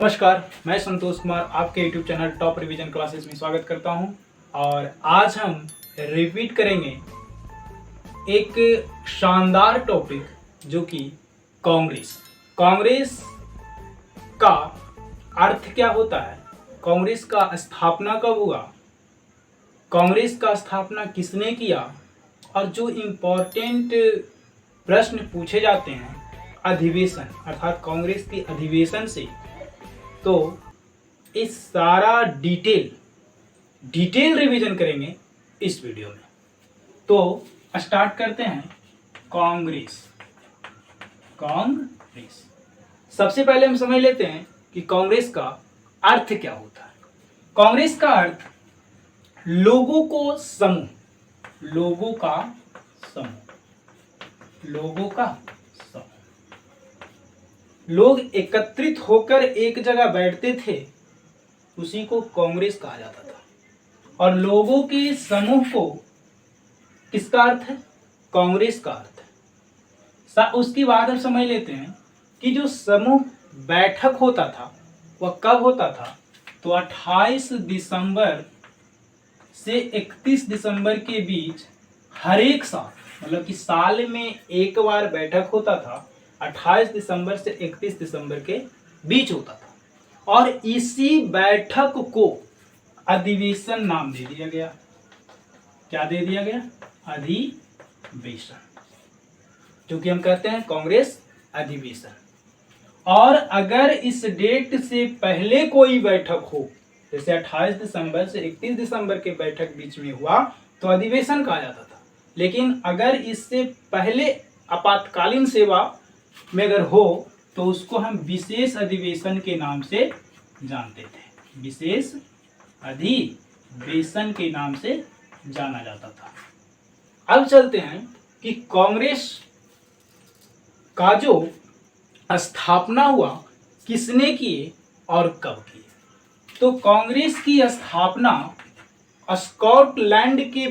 नमस्कार, मैं संतोष कुमार आपके YouTube channel top revision classes में स्वागत करता हूं। और आज हम रिपीट करेंगे एक शानदार टॉपिक जो कि कांग्रेस। कांग्रेस का अर्थ क्या होता है, कांग्रेस का स्थापना कब हुआ, कांग्रेस का स्थापना किसने किया, और जो इम्पोर्टेंट प्रश्न पूछे जाते हैं अधिवेशन अर्थात कांग्रेस के अधिवेशन से, तो इस सारा डिटेल रिवीजन करेंगे इस वीडियो में। तो स्टार्ट करते हैं। कांग्रेस सबसे पहले हम समझ लेते हैं कि कांग्रेस का अर्थ क्या होता है। कांग्रेस का अर्थ लोगों को समूह, लोगों का समूह, लोग एकत्रित होकर एक जगह बैठते थे, उसी को कांग्रेस कहा जाता था। और लोगों के समूह को किसका अर्थ है, कांग्रेस का अर्थ है। उसकी बात हम समझ लेते हैं कि जो समूह बैठक होता था वह कब होता था, तो 28 दिसंबर से 31 दिसंबर के बीच हर एक साल, मतलब कि साल में एक बार बैठक होता था। 28 दिसंबर से 31 दिसंबर के बीच होता था और इसी बैठक को अधिवेशन नाम दे दिया गया। क्या दे दिया गया, अधिवेशन, जो कि हम कहते हैं कांग्रेस अधिवेशन। और अगर इस डेट से पहले कोई बैठक हो, जैसे 28 दिसंबर से 31 दिसंबर के बैठक बीच में हुआ, तो अधिवेशन कहा जाता था। लेकिन अगर इससे पहले आपातकालीन सेवा में अगर हो, तो उसको हम विशेष अधिवेशन के नाम से जानते थे, विशेष अधिवेशन के नाम से जाना जाता था। अब चलते हैं कि कांग्रेस का जो स्थापना हुआ किसने किए और कब किए। तो कांग्रेस की स्थापना स्कॉटलैंड के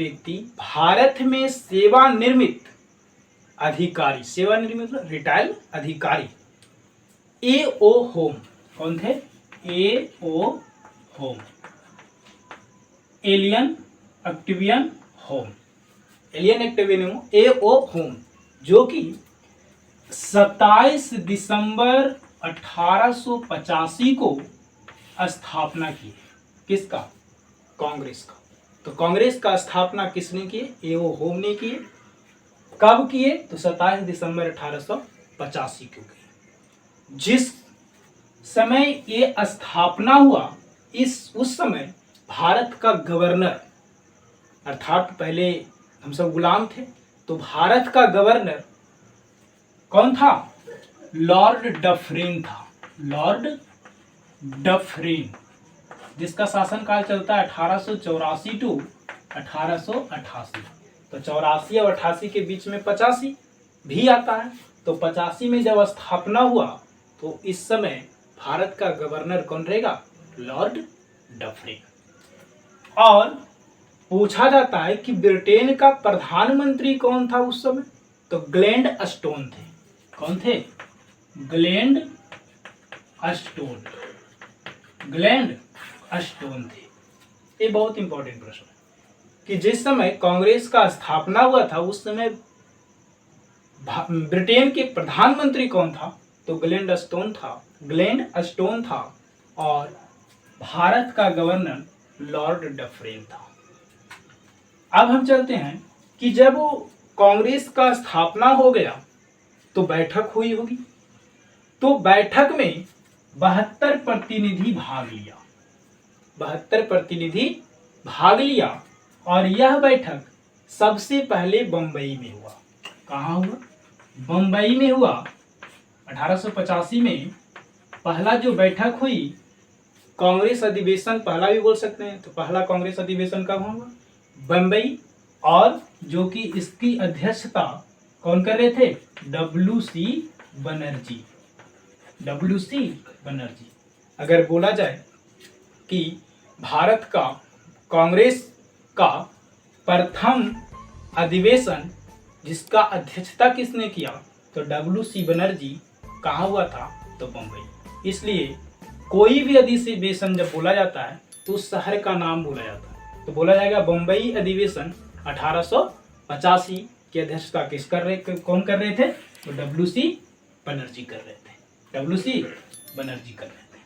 व्यक्ति भारत में सेवानिवृत्त अधिकारी, सेवानिवृत्त रिटायर्ड अधिकारी A.O. होम, कौन थे, A.O. Home, alien Octavian home, A.O. Home, जो कि 27 दिसंबर 1885 को स्थापना की। किसका, कांग्रेस का। तो कांग्रेस का स्थापना किसने किए, A.O. होम ने किए। कब किए, तो 27 दिसंबर 1885 को किए। जिस समय ये स्थापना हुआ, उस समय भारत का गवर्नर, अर्थात पहले हम सब गुलाम थे, तो भारत का गवर्नर कौन था, लॉर्ड डफरिन था। लॉर्ड डफरिन, जिसका शासनकाल चलता है 1884 टू 1888। तो 84 और 88 के बीच में 85 भी आता है। तो 85 में जब स्थापना हुआ, तो इस समय भारत का गवर्नर कौन रहेगा, लॉर्ड डफरिन। और पूछा जाता है कि ब्रिटेन का प्रधानमंत्री कौन था उस समय, तो ग्लैडस्टोन थे। कौन थे, ग्लैडस्टोन थे। ये बहुत इंपॉर्टेंट प्रश्न है कि जिस समय कांग्रेस का स्थापना हुआ था, उस समय ब्रिटेन के प्रधानमंत्री कौन था, तो ग्लैडस्टोन था। और भारत का गवर्नर लॉर्ड डफरिन था। अब हम चलते हैं कि जब कांग्रेस का स्थापना हो गया, तो बैठक हुई होगी। तो बैठक में 72 प्रतिनिधि भाग लिया। और यह बैठक सबसे पहले बंबई में हुआ। कहाँ हुआ, बंबई में हुआ। 1885 में पहला जो बैठक हुई, कांग्रेस अधिवेशन पहला भी बोल सकते हैं, तो पहला कांग्रेस अधिवेशन कब हुआ, बंबई। और जो कि इसकी अध्यक्षता कौन कर रहे थे, WC बनर्जी। अगर बोला जाए कि भारत का कांग्रेस का प्रथम अधिवेशन जिसका अध्यक्षता किसने किया, तो WC बनर्जी कहाँ हुआ था? तो बम्बई। इसलिए कोई भी अधिवेशन जब बोला जाता है तो उस शहर का नाम बोला जाता है, तो बोला जाएगा बम्बई अधिवेशन 1885 की अध्यक्षता कौन कर रहे थे? तो WC बनर्जी कर रहे थे, WC बनर्जी कर रहे थे।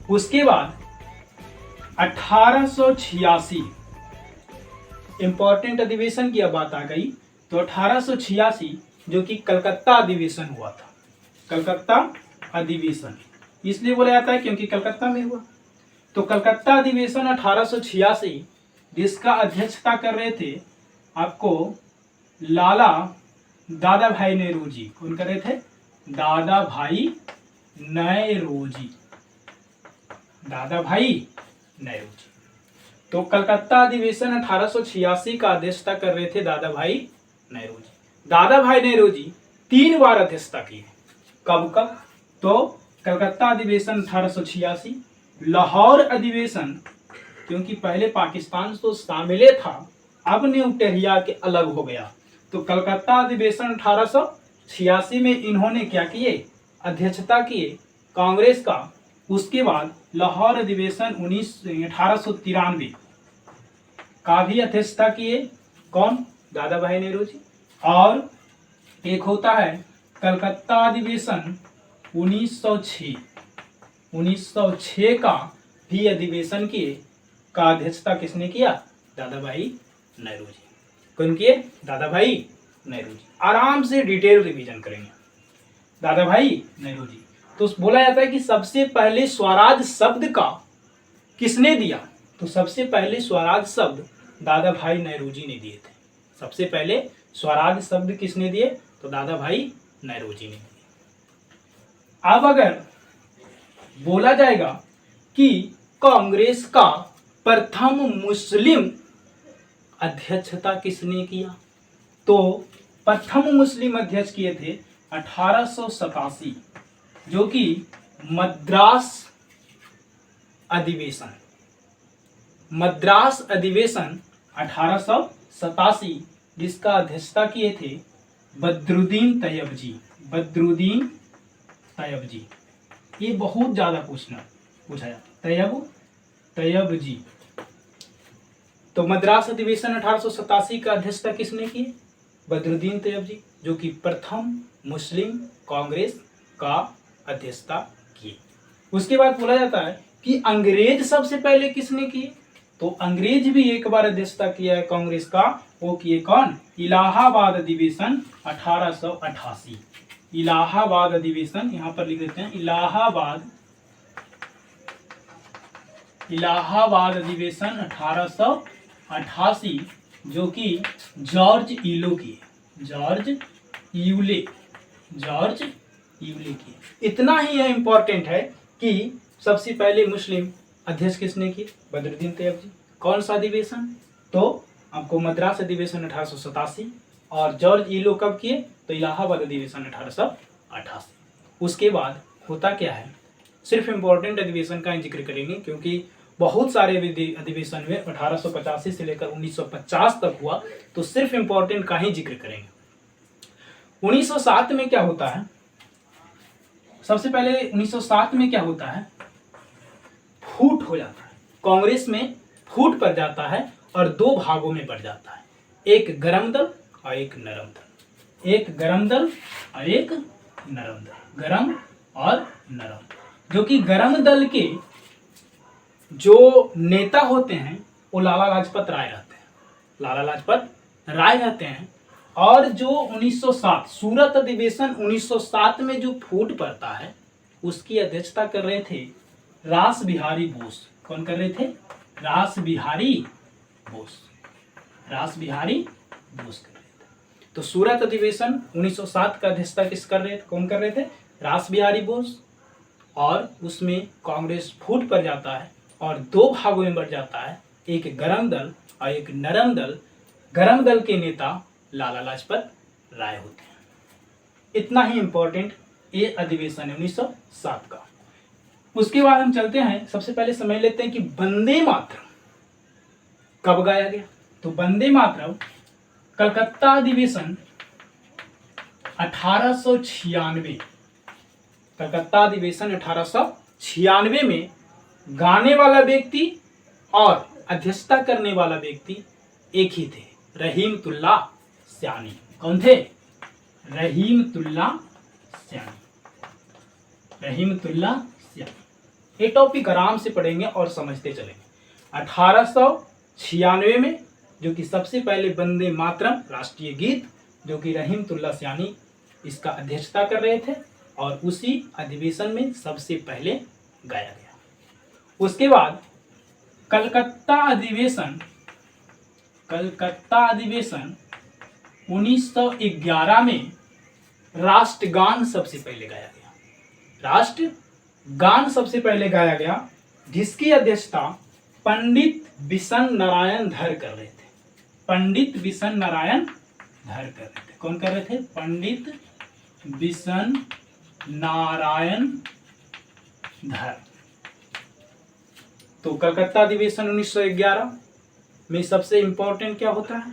उसके बाद 1886 इंपॉर्टेंट अधिवेशन की अब बात आ गई, तो 1886 जो कि कलकत्ता अधिवेशन हुआ था, कलकत्ता अधिवेशन इसलिए बोला जाता है क्योंकि कलकत्ता में हुआ। तो कलकत्ता अधिवेशन 1886 जिसका अध्यक्षता कर रहे थे आपको लाला दादा भाई नेहरू। कौन कर रहे थे? दादा भाई नेहरू। दादा भाई नेहरू। तो कलकत्ता अधिवेशन 1886 का अध्यक्षता कर रहे थे दादा भाई नेहरू। दादा भाई नेहरू 3 बार अध्यक्षता की। कब कब? तो कलकत्ता अधिवेशन 1886, लाहौर अधिवेशन क्योंकि पहले पाकिस्तान तो शामिल था, अब न्यू टेहरिया के अलग हो गया, तो कलकत्ता अधिवेशन 1886 में इन्होंने क्या किए? अध्यक्षता किए कांग्रेस का। उसके बाद लाहौर अधिवेशन 1893 का भी अध्यक्षता किए कौन? दादा भाई नेहरू। और एक होता है कलकत्ता अधिवेशन 1906 का भी अधिवेशन का अध्यक्षता किसने किया? दादा भाई नेहरू। कौन किए? दादा भाई नेहरू। आराम से डिटेल रिवीजन करेंगे दादा भाई नेहरू। तो बोला जाता है कि सबसे पहले स्वराज शब्द का किसने दिया? तो सबसे पहले स्वराज शब्द दादा भाई नेहरू ने दिए थे। सबसे पहले स्वराज शब्द किसने दिए? तो दादा भाई नेहरू ने दिए। अब अगर बोला जाएगा कि कांग्रेस का प्रथम मुस्लिम अध्यक्षता किसने किया, तो प्रथम मुस्लिम अध्यक्ष किए थे 1887 जो कि मद्रास अधिवेशन 1887 जिसका अध्यक्षता किए थे बदरुद्दीन तैयब जी। ये बहुत ज्यादा पूछा जाता, तैयब जी। तो मद्रास अधिवेशन 1887 का अध्यक्षता किसने की? बदरुद्दीन तैयब जी, जो कि प्रथम मुस्लिम कांग्रेस का अध्यक्षता किए। उसके बाद बोला जाता है कि अंग्रेज सबसे पहले किसने किए? तो अंग्रेज भी एक बार अध्यक्षता किया है कांग्रेस का, वो किए कौन? इलाहाबाद अधिवेशन 1888। इलाहाबाद अधिवेशन यहाँ पर लिख देते हैं, इलाहाबाद अधिवेशन 1888 जो कि जॉर्ज यूले की। इतना ही यह इंपॉर्टेंट है कि सबसे पहले मुस्लिम अध्यक्ष किसने की? बदरुद्दीन तैयब जी। कौन सा अधिवेशन? तो आपको मद्रास अधिवेशन 1887 और जॉर्ज इलो कब किए? तो इलाहाबाद अधिवेशन 1888। उसके बाद होता क्या है, सिर्फ इम्पोर्टेंट अधिवेशन का जिक्र करेंगे क्योंकि बहुत सारे अधिवेशन हुए 1885 से लेकर 1950 तक हुआ, तो सिर्फ इम्पोर्टेंट का ही जिक्र करेंगे। 1907 में क्या होता है? सबसे पहले 1907 में क्या होता है? फूट हो जाता है, कांग्रेस में फूट पड़ जाता है और 2 भागों में बढ़ जाता है, एक गरम दल और एक नरम दल। गरम और नरम। जो कि गरम दल के जो नेता होते हैं वो लाला लाजपत राय रहते हैं। और जो 1907 सूरत अधिवेशन 1907 में जो फूट पड़ता है उसकी अध्यक्षता कर रहे थे रास बिहारी बोस। कौन कर रहे थे? रास बिहारी बोस कर रहे थे। तो सूरत अधिवेशन 1907 का अध्यक्षता कौन कर रहे थे? रास बिहारी बोस। और उसमें कांग्रेस फूट पर जाता है और 2 भागों में बढ़ जाता है, एक गरम दल और एक नरम दल। गरम दल के नेता लाला लाजपत राय होते हैं। इतना ही इंपॉर्टेंट ये अधिवेशन है 1907 का। उसके बाद हम चलते हैं, सबसे पहले समझ लेते हैं कि वंदे मातरम कब गाया गया। तो वंदे मातरम कलकत्ता अधिवेशन 1896 कलकत्ता अधिवेशन 1896 में गाने वाला व्यक्ति और अध्यक्षता करने वाला व्यक्ति एक ही थे, रहीमतुल्लाह सयानी। कौन थे? रहीमतुल्लाह सयानी। रहीमतुल्लाह सयानी। ये टॉपिक आराम से पढ़ेंगे और समझते चलेंगे। 1896 में जो कि सबसे पहले वंदे मातरम राष्ट्रीय गीत, जो कि रहीमतुल्लाह सयानी इसका अध्यक्षता कर रहे थे और उसी अधिवेशन में सबसे पहले गाया गया। उसके बाद कलकत्ता अधिवेशन 1911 में राष्ट्रगान सबसे पहले गाया गया। राष्ट्रगान सबसे पहले गाया गया, जिसकी अध्यक्षता पंडित बिशन नारायण धर कर रहे थे। पंडित बिशन नारायण धर कर रहे थे। कौन कर रहे थे? पंडित बिशन नारायण धर। तो कलकत्ता अधिवेशन 1911 में सबसे इंपॉर्टेंट क्या होता है?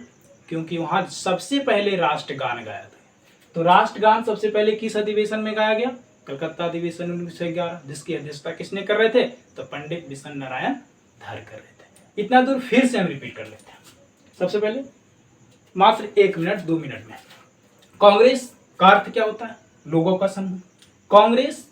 क्योंकि वहां सबसे पहले राष्ट्रगान गाया था। तो राष्ट्रगान सबसे पहले किस अधिवेशन में गाया गया? कलकत्ता अधिवेशन 1911, जिसकी अध्यक्षता किसने कर रहे थे? तो पंडित बिशन नारायण धर कर रहे थे। इतना दूर फिर से हम रिपीट कर लेते हैं। सबसे पहले मात्र 1 मिनट 2 मिनट में, कांग्रेस का अर्थ क्या होता है? लोगों का समूह। कांग्रेस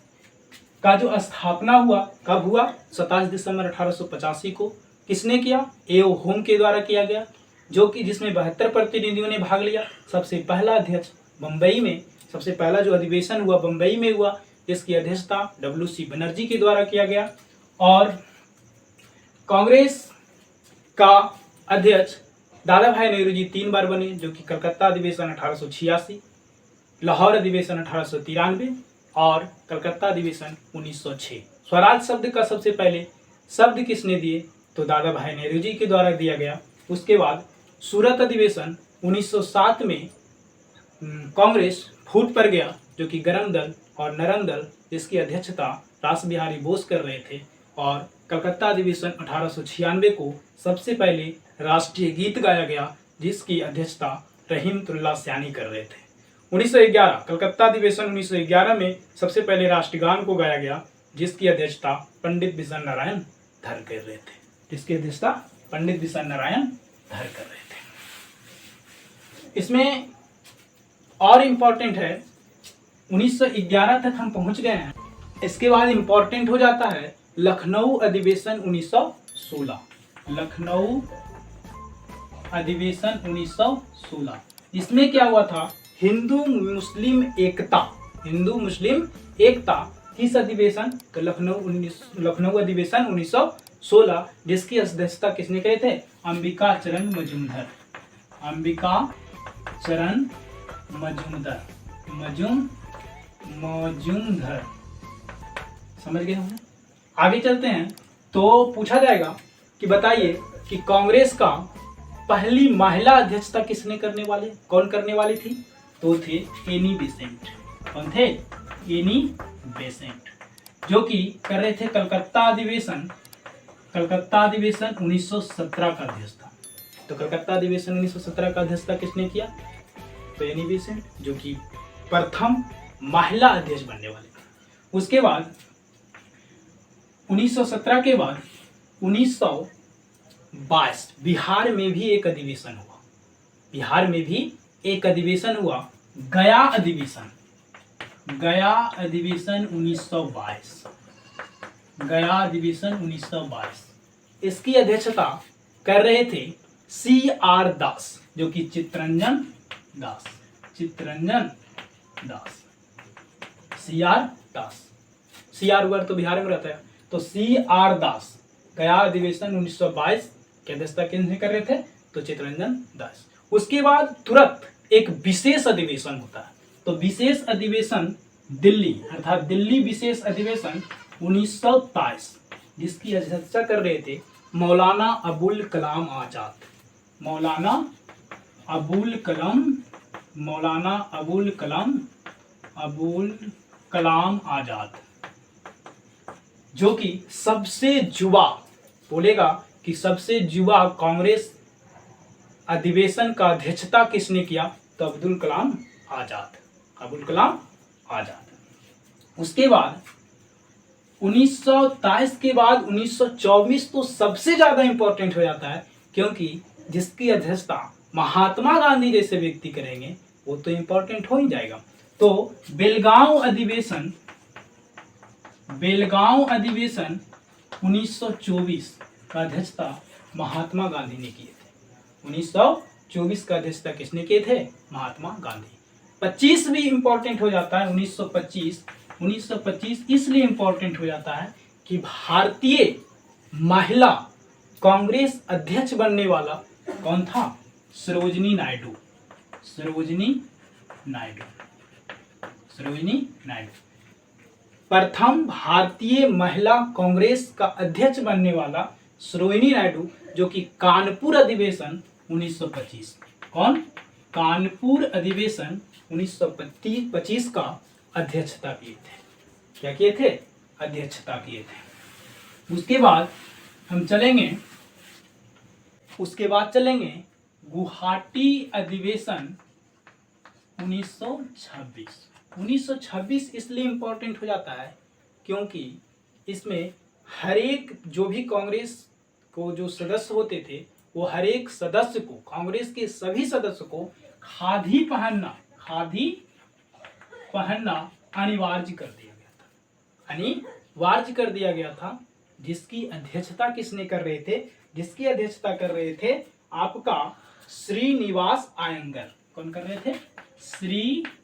का जो स्थापना हुआ कब हुआ? 27 दिसंबर 1885 को। किसने किया? एओ होम के द्वारा किया गया, जो कि जिसमें 72 प्रतिनिधियों ने भाग लिया। सबसे पहला अध्यक्ष बंबई में, सबसे पहला जो अधिवेशन हुआ बंबई में हुआ, जिसकी अध्यक्षता डब्ल्यू.सी. बनर्जी के द्वारा किया गया। और कांग्रेस का अध्यक्ष दादा भाई नेहरू जी 3 बार बने, जो कि कलकत्ता अधिवेशन 1886, लाहौर अधिवेशन 1893 और कलकत्ता अधिवेशन 1906। स्वराज शब्द का सबसे पहले शब्द किसने दिए? तो दादा भाई नेहरू जी के द्वारा दिया गया। उसके बाद सूरत अधिवेशन 1907 में कांग्रेस फूट पर गया, जो कि गरम दल और नरम दल, जिसकी अध्यक्षता रास बिहारी बोस कर रहे थे। और कलकत्ता अधिवेशन 1896 को सबसे पहले राष्ट्रीय गीत गाया गया, जिसकी अध्यक्षता रहीमतुल्लाह सयानी कर रहे थे। 1911 कलकत्ता अधिवेशन 1911 में सबसे पहले राष्ट्रगान को गाया गया, जिसकी अध्यक्षता पंडित बिशन नारायण धर कर रहे थे। जिसकी अध्यक्षता पंडित बिशन नारायण धर कर रहे थे। इसमें और इम्पोर्टेंट है, 1911 तक हम पहुंच गए हैं। इसके बाद इम्पोर्टेंट हो जाता है लखनऊ अधिवेशन 1916। लखनऊ अधिवेशन 1916, इसमें क्या हुआ था? हिंदू मुस्लिम एकता किस अधिवेशन? तो लखनऊ अधिवेशन 1916, जिसकी अध्यक्षता किसने करे थे? अंबिका चरण मजूमदार। समझ गए होंगे। आगे चलते हैं तो पूछा जाएगा कि बताइए कि कांग्रेस का पहली महिला अध्यक्षता किसने करने वाले? कौन करने वाली थी? तो थे एनी बेसेंट। कौन थे? एनी बेसेंट, जो कि कर रहे थे कलकत्ता अधिवेशन 1917 का अध्यक्षता। तो कलकत्ता अधिवेशन 1917 का अध्यक्षता किसने किया? तो एनी बेसेंट, जो कि प्रथम महिला अध्यक्ष बनने वाले थे। उसके बाद 1917 के बाद 1922 बिहार में भी एक अधिवेशन हुआ। गया अधिवेशन 1922। इसकी अध्यक्षता कर रहे थे CR दास, जो कि चित्तरंजन दास। CR वर्ग तो बिहार में रहता है, तो CR दास गया अधिवेशन 1922 की अध्यक्षता किसने कर रहे थे? तो चित्तरंजन दास। उसके बाद तुरंत एक विशेष अधिवेशन होता है। तो विशेष अधिवेशन दिल्ली, अर्थात दिल्ली विशेष अधिवेशन 1923, जिसकी अध्यक्षता कर रहे थे मौलाना अबुल कलाम आजाद, जो कि सबसे युवा, बोलेगा कि सबसे युवा कांग्रेस अधिवेशन का अध्यक्षता किसने किया? तो अब्दुल कलाम आजाद। उसके बाद 1923 के बाद 1924 तो सबसे ज्यादा इंपॉर्टेंट हो जाता है, क्योंकि जिसकी अध्यक्षता महात्मा गांधी जैसे व्यक्ति करेंगे वो तो इंपॉर्टेंट हो ही जाएगा। तो बेलगांव अधिवेशन 1924 का अध्यक्षता महात्मा गांधी ने किए थे। 1924 का अध्यक्षता किसने किए थे? महात्मा गांधी। 25 भी इंपॉर्टेंट हो जाता है। 1925 इसलिए इंपॉर्टेंट हो जाता है कि भारतीय महिला कांग्रेस अध्यक्ष बनने वाला कौन था? सरोजिनी नायडू। प्रथम भारतीय महिला कांग्रेस का अध्यक्ष बनने वाला सरोजिनी नायडू, जो कि कानपुर अधिवेशन 1925, कानपुर अधिवेशन 1925 का अध्यक्षता किए थे। क्या किए थे? अध्यक्षता किए थे। उसके बाद चलेंगे गुवाहाटी अधिवेशन 1926। 1926 इसलिए इंपॉर्टेंट हो जाता है क्योंकि इसमें हर एक जो भी कांग्रेस को जो सदस्य होते थे, वो हर एक सदस्य को, कांग्रेस के सभी सदस्य को खादी पहनना अनिवार्य कर दिया गया था। जिसकी अध्यक्षता किसने कर रहे थे? जिसकी अध्यक्षता कर रहे थे आपका श्रीनिवास अयंगर। कौन कर रहे थे? श्रीनिवास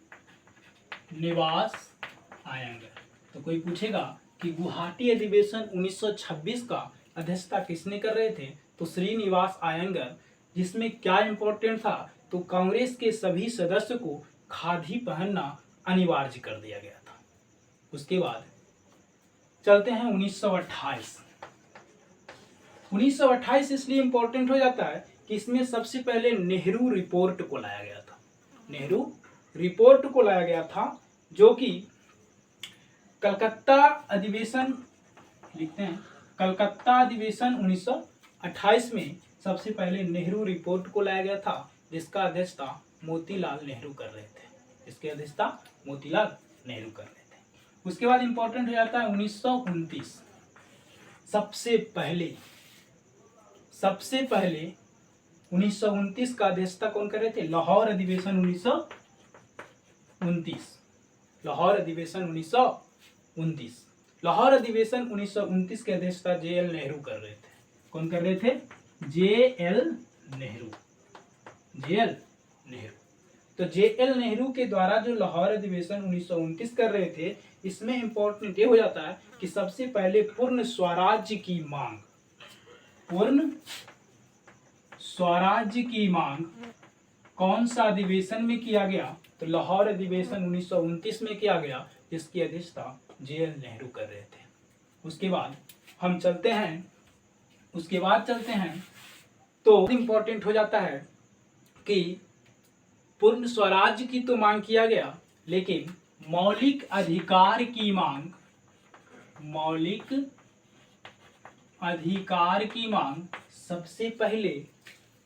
अयंगर। तो कोई पूछेगा कि गुवाहाटी अधिवेशन 1926 का अध्यक्षता किसने कर रहे थे? तो श्रीनिवास अयंगर। जिसमें क्या इंपॉर्टेंट था? तो कांग्रेस के सभी सदस्य को खादी पहनना अनिवार्य कर दिया गया था। उसके बाद चलते हैं 1928। 1928 इसलिए इंपॉर्टेंट हो जाता है कि इसमें सबसे पहले नेहरू रिपोर्ट को लाया गया था। नेहरू रिपोर्ट को लाया गया था, जो कि कलकत्ता अधिवेशन, लिखते हैं कलकत्ता अधिवेशन 1928 में सबसे पहले नेहरू रिपोर्ट को लाया गया था, जिसका अध्यक्षता मोतीलाल नेहरू कर रहे थे। इसके अध्यक्षता मोतीलाल नेहरू कर रहे थे। उसके बाद इंपॉर्टेंट हो जाता है 1929। सबसे पहले 1929 का अध्यक्षता कौन कर रहे थे? लाहौर अधिवेशन 1929। लाहौर अधिवेशन 1929 की अध्यक्षता JL नेहरू कर रहे थे। कौन कर रहे थे? JL नेहरू। तो JL नेहरू के द्वारा जो लाहौर अधिवेशन 1929 कर रहे थे, इसमें इंपॉर्टेंट ये हो जाता है कि सबसे पहले पूर्ण स्वराज्य की मांग कौन सा अधिवेशन में किया गया? तो लाहौर अधिवेशन 1929 में किया गया, जिसकी अध्यक्षता JL नेहरू कर रहे थे। उसके बाद चलते हैं तो इंपॉर्टेंट हो जाता है कि पूर्ण स्वराज्य की तो मांग किया गया, लेकिन मौलिक अधिकार की मांग सबसे पहले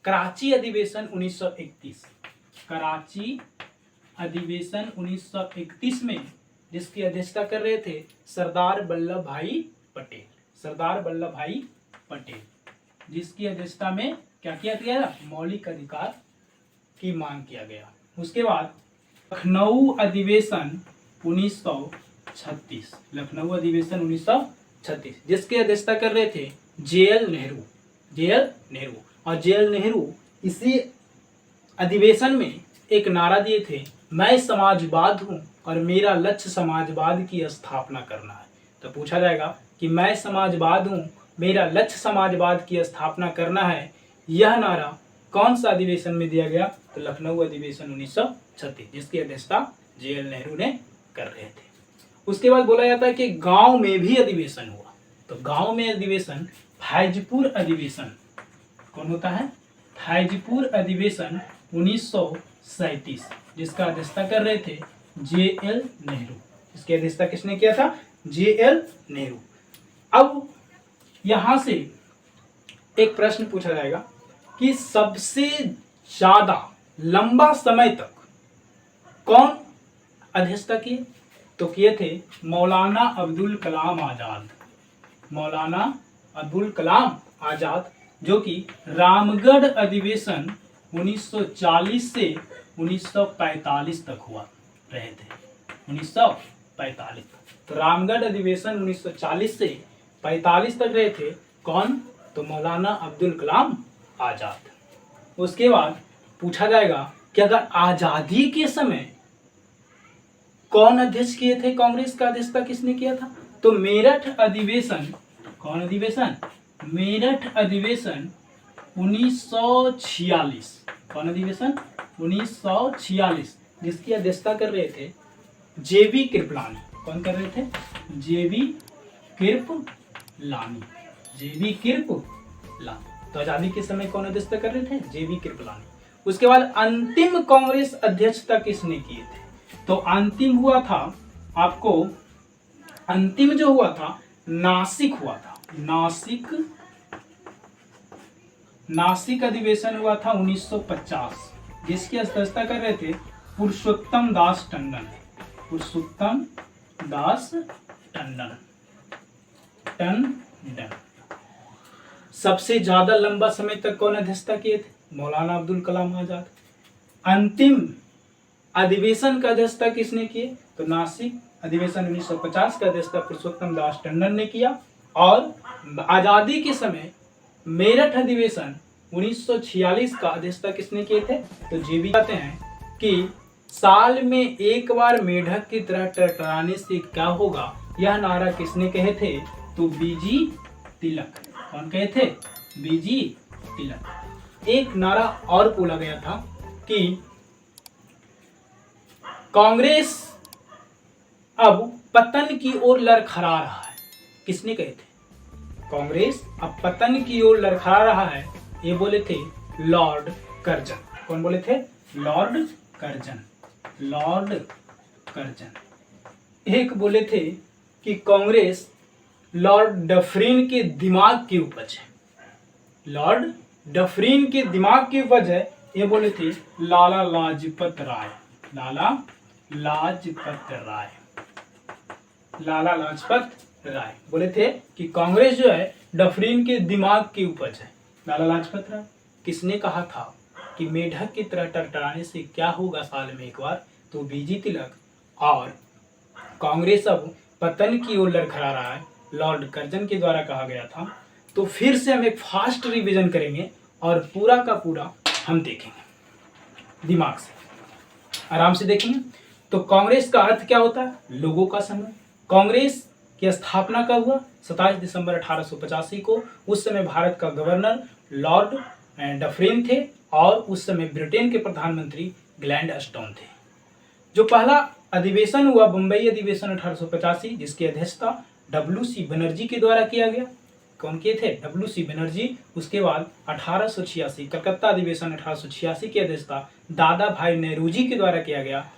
कराची अधिवेशन 1931 में, जिसकी अध्यक्षता कर रहे थे सरदार वल्लभ भाई पटेल, जिसकी अध्यक्षता में क्या किया गया? मौलिक अधिकार की मांग किया गया। उसके बाद लखनऊ अधिवेशन 1936, जिसकी अध्यक्षता कर रहे थे JL नेहरू। और JL नेहरू इसी अधिवेशन में एक नारा दिए थे, मैं समाजवाद हूं और मेरा लक्ष्य समाजवाद की स्थापना करना है। तो पूछा जाएगा कि मैं समाजवाद हूं, मेरा लक्ष्य समाजवाद की स्थापना करना है, यह नारा कौन सा अधिवेशन में दिया गया? तो लखनऊ अधिवेशन 1936, जिसकी अध्यक्षता JL नेहरू ने कर रहे थे। उसके बाद बोला जाता है कि गांव में भी अधिवेशन हुआ। तो गांव में अधिवेशन फैजपुर अधिवेशन कौन होता है? फैजपुर अधिवेशन 1937, जिसका अध्यक्षता कर रहे थे JL नेहरू। इसकी अध्यक्षता किसने किया था? JL नेहरू। अब यहां से एक प्रश्न पूछा जाएगा कि सबसे ज्यादा लंबा समय तक कौन अध्यक्षता किए? तो किए थे मौलाना अब्दुल कलाम आज़ाद। मौलाना अब्दुल कलाम आज़ाद, जो कि रामगढ़ अधिवेशन 1940 से 1945 तक हुआ रहे थे। 1945, तो रामगढ़ अधिवेशन 1940 से 45 तक रहे थे। कौन? तो मौलाना अब्दुल कलाम आज़ाद। उसके बाद पूछा जाएगा कि अगर आज़ादी के समय कौन अध्यक्ष किए थे, कांग्रेस का अध्यक्षता किसने किया था? तो मेरठ अधिवेशन, कौन अधिवेशन? मेरठ अधिवेशन 1946। कौन अधिवेशन? 1946, जिसकी अध्यक्षता कर रहे थे जेबी कृपलानी। कौन कर रहे थे? जेबी कृपलानी। जेबी कृपलानी। तो आजादी के समय कौन अध्यक्षता कर रहे थे? जेबी कृपलानी। उसके बाद अंतिम कांग्रेस अध्यक्षता किसने किए थे? तो अंतिम हुआ था आपको, अंतिम जो हुआ था नासिक हुआ था। नासिक अधिवेशन हुआ था 1950, जिसकी अध्यक्षता कर रहे थे पुरुषोत्तम दास टंडन। पुरुषोत्तम दास टंडन। सबसे ज्यादा लंबा समय तक कौन अध्यक्षता किए थे? मौलाना अब्दुल कलाम आजाद। अंतिम अधिवेशन का अध्यक्षता किसने किए? तो नासिक अधिवेशन 1950 का अध्यक्षता पुरुषोत्तम दास टंडन ने किया। और आजादी के समय मेरठ अधिवेशन 1946 का अध्यक्षता किसने किए थे? तो जेबी। कहते हैं कि साल में एक बार मेढक की तरह टरटराने से क्या होगा, यह नारा किसने कहे थे? तो बीजी तिलक। कौन कहे थे? बीजी तिलक। एक नारा और बोला गया था कि कांग्रेस अब पतन की ओर लड़खड़ा रहा है। किसने कहे थे? कांग्रेस अब पतन की ओर लड़खड़ा रहा है, ये बोले थे लॉर्ड कर्जन। कौन बोले थे? Lord Curzon. Lord Curzon. एक बोले थे कि कांग्रेस लॉर्ड डफरिन के दिमाग की उपज है। लॉर्ड डफरिन के दिमाग की उपज है, ये बोले थे लाला लाजपत राय। लाला लाजपत राय। लाला लाजपत राय बोले थे कि कांग्रेस जो है डफरिन के दिमाग की उपज है। लाला लाजपत राय। किसने कहा था कि मेढक की तरह टरटराने से क्या होगा साल में एक बार? तो बीजी तिलक। और कांग्रेस अब पतन की ओर लड़खड़ा रहा है, लॉर्ड कर्जन के द्वारा कहा गया था। तो फिर से हम एक फास्ट रिवीजन करेंगे और पूरा का पूरा हम देखेंगे दिमाग से, आराम से देखेंगे। तो कांग्रेस का अर्थ क्या होता है? लोगों का समूह। कांग्रेस की स्थापना कब हुआ? 27 दिसंबर 1885 को। उस समय भारत का गवर्नर लॉर्ड डफरिन थे और उस समय ब्रिटेन के प्रधानमंत्री ग्लैड स्टोन थे। जो पहला अधिवेशन हुआ बम्बई अधिवेशन 1885, जिसकी अध्यक्षता WC बनर्जी के द्वारा किया गया। कौन किए थे? WC बनर्जी। उसके बाद 1886 कलकत्ता अधिवेशन 1886 की अध्यक्षता दादा भाई नेहरूजी के द्वारा किया गया,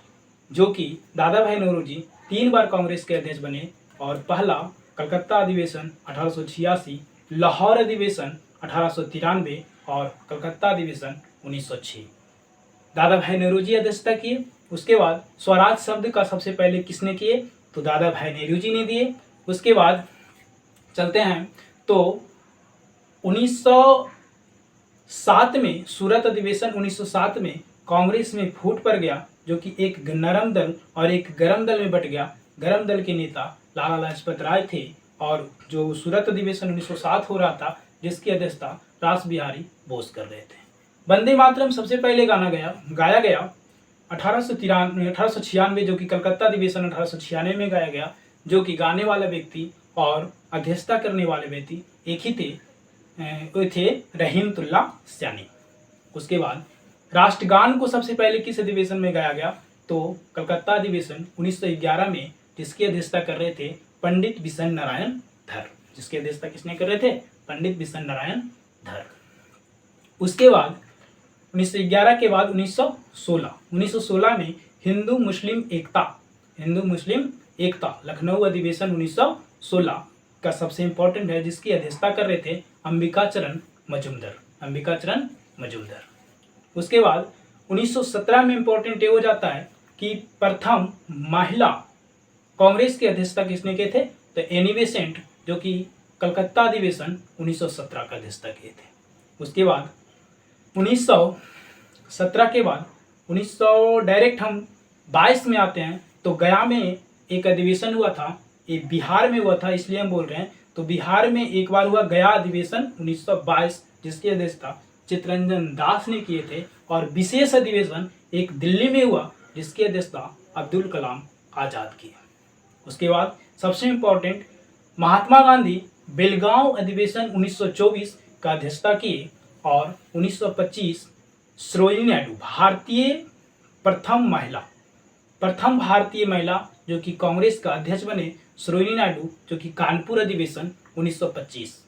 जो कि दादा भाई नेहरूजी 3 बार कांग्रेस के अध्यक्ष बने। और पहला कलकत्ता अधिवेशन 1886, लाहौर अधिवेशन 1893 और कलकत्ता अधिवेशन 1906। दादा भाई नेहरूजी अध्यक्षता किए। उसके बाद स्वराज शब्द का सबसे पहले किसने किए? तो दादा भाई नेहरूजी ने दिए। उसके बाद चलते हैं तो 1907 में सूरत अधिवेशन 1907 में कांग्रेस में फूट पड़ गया, जो कि एक नरम दल और एक गरम दल में बट गया। गरम दल के नेता लाला लाजपत राय थे और जो सूरत अधिवेशन 1907 हो रहा था, जिसकी अध्यक्षता रास बिहारी बोस कर रहे थे। वंदे मातरम सबसे पहले गाया गया 1896, जो कि कलकत्ता अधिवेशन 1896 में गाया गया, जो कि गाने वाला व्यक्ति और अध्यक्षता करने वाले व्यक्ति एक ही थे, वो थे रहीमतुल्ला सैनी। उसके बाद राष्ट्रगान को सबसे पहले किस अधिवेशन में गाया गया? तो कलकत्ता अधिवेशन 1911 में, जिसकी अध्यक्षता कर रहे थे पंडित बिशन नारायण धर। जिसकी अध्यक्षता किसने कर रहे थे? पंडित बिशन नारायण धर। उसके बाद 1911 के बाद 1916 में हिंदू मुस्लिम एकता लखनऊ अधिवेशन 1916 का सबसे इंपॉर्टेंट है, जिसकी अध्यक्षता कर रहे थे अंबिका चरण मजूमदार। उसके बाद 1917 में इंपॉर्टेंट ये हो जाता है कि प्रथम महिला कांग्रेस की अध्यक्षता किसने किए थे? तो एनी बेसेंट, जो कि कलकत्ता अधिवेशन 1917 का अध्यक्षता किए थे। उसके बाद 1917 के बाद 1900 डायरेक्ट हम 22 में आते हैं, तो गया में एक अधिवेशन हुआ था, ये बिहार में हुआ था इसलिए हम बोल रहे हैं। तो बिहार में एक बार हुआ गया अधिवेशन 1922, जिसकी अध्यक्षता चित्तरंजन दास ने किए थे, और विशेष अधिवेशन एक दिल्ली में हुआ जिसकी अध्यक्षता अब्दुल कलाम आज़ाद किए। उसके बाद सबसे इम्पोर्टेंट, महात्मा गांधी बेलगांव अधिवेशन 1924 का अध्यक्षता किए, और 1925 सरोजिनी नायडू प्रथम भारतीय महिला जो कि कांग्रेस का अध्यक्ष बने, सरोजिनी नायडू, जो कि कानपुर अधिवेशन 1925।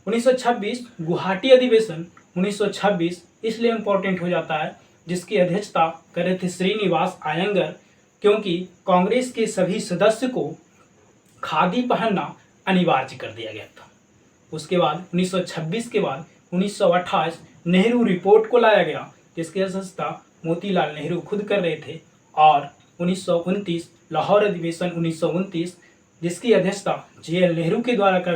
1926 गुवाहाटी अधिवेशन 1926 इसलिए इम्पोर्टेंट हो जाता है जिसकी अध्यक्षता कर रहे थे श्रीनिवास अयंगर, क्योंकि कांग्रेस के सभी सदस्य को खादी पहनना अनिवार्य कर दिया गया था। उसके बाद 1926 के बाद 1928 नेहरू रिपोर्ट को लाया गया, जिसकी अध्यक्षता मोतीलाल नेहरू खुद कर रहे थे, और 1929 लाहौर अधिवेशन 1929 जिसकी अध्यक्षता JL नेहरू के द्वारा कर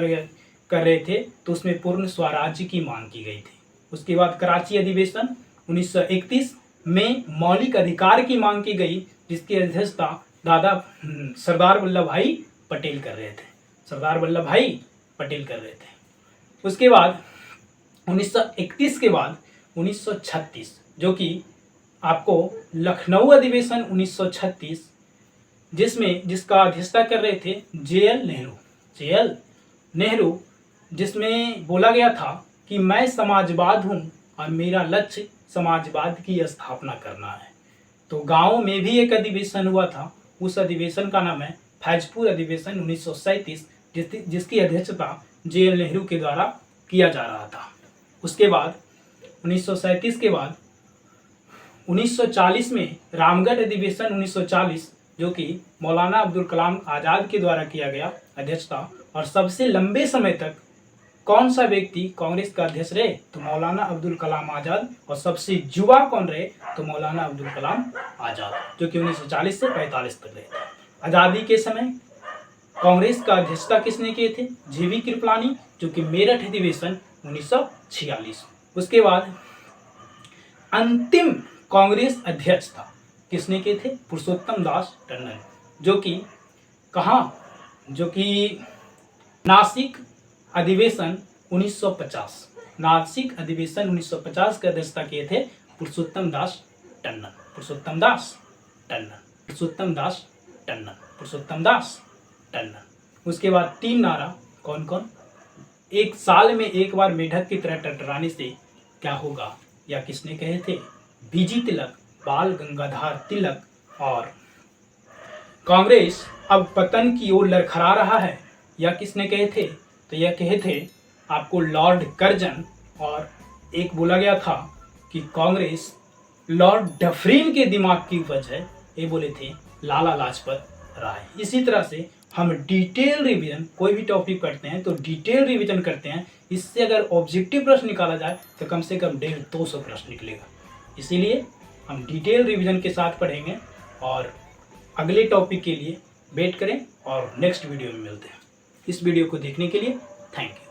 रहे थे, तो उसमें पूर्ण स्वराज्य की मांग की गई थी। उसके बाद कराची अधिवेशन 1931 में मौलिक अधिकार की मांग की गई, जिसकी अध्यक्षता सरदार वल्लभ भाई पटेल कर रहे थे। उसके बाद 1931 के बाद 1936, जो कि आपको लखनऊ अधिवेशन 1936 जिसका अध्यक्षता कर रहे थे JL नेहरू, जिसमें बोला गया था कि मैं समाजवाद हूँ और मेरा लक्ष्य समाजवाद की स्थापना करना है। तो गांव में भी एक अधिवेशन हुआ था, उस अधिवेशन का नाम है फैजपुर अधिवेशन 1937, जिसकी अध्यक्षता JL नेहरू के द्वारा किया जा रहा था। उसके बाद 1937 के बाद 1940 में रामगढ़ अधिवेशन 1940, जो कि मौलाना अब्दुल कलाम आज़ाद के द्वारा किया गया अध्यक्षता, और सबसे लंबे समय तक कौन सा व्यक्ति कांग्रेस का अध्यक्ष रहे? तो मौलाना अब्दुल कलाम आज़ाद। और सबसे युवा कौन रहे? तो मौलाना अब्दुल कलाम आज़ाद, जो कि 1940 से 45 तक रहे थे। आज़ादी के समय कांग्रेस का अध्यक्षता किसने किए थे? JV कृपलानी, जो कि मेरठ अधिवेशन 1946। उसके बाद अंतिम कांग्रेस अध्यक्ष था किसने किए थे? पुरुषोत्तम दास टंडन, जो कि नासिक अधिवेशन 1950 का अध्यक्षता किए थे पुरुषोत्तम दास टंडन। उसके बाद 3 नारा कौन कौन? एक साल में एक बार मेढक की तरह टटराने से क्या होगा, या किसने कहे थे? BG तिलक, बाल गंगाधर तिलक। और कांग्रेस अब पतन की ओर लड़खड़ा रहा है, या किसने कहे थे? तो यह कहे थे आपको लॉर्ड कर्जन। और एक बोला गया था कि कांग्रेस लॉर्ड डफरिन के दिमाग की उपज है, ये बोले थे लाला लाजपत राय। इसी तरह से हम डिटेल रिवीजन, कोई भी टॉपिक पढ़ते हैं तो डिटेल रिवीजन करते हैं, इससे अगर ऑब्जेक्टिव प्रश्न निकाला जाए तो कम से कम 150-200 प्रश्न निकलेगा। इसीलिए हम डिटेल रिवीजन के साथ पढ़ेंगे, और अगले टॉपिक के लिए वेट करें और नेक्स्ट वीडियो में मिलते हैं। इस वीडियो को देखने के लिए थैंक यू।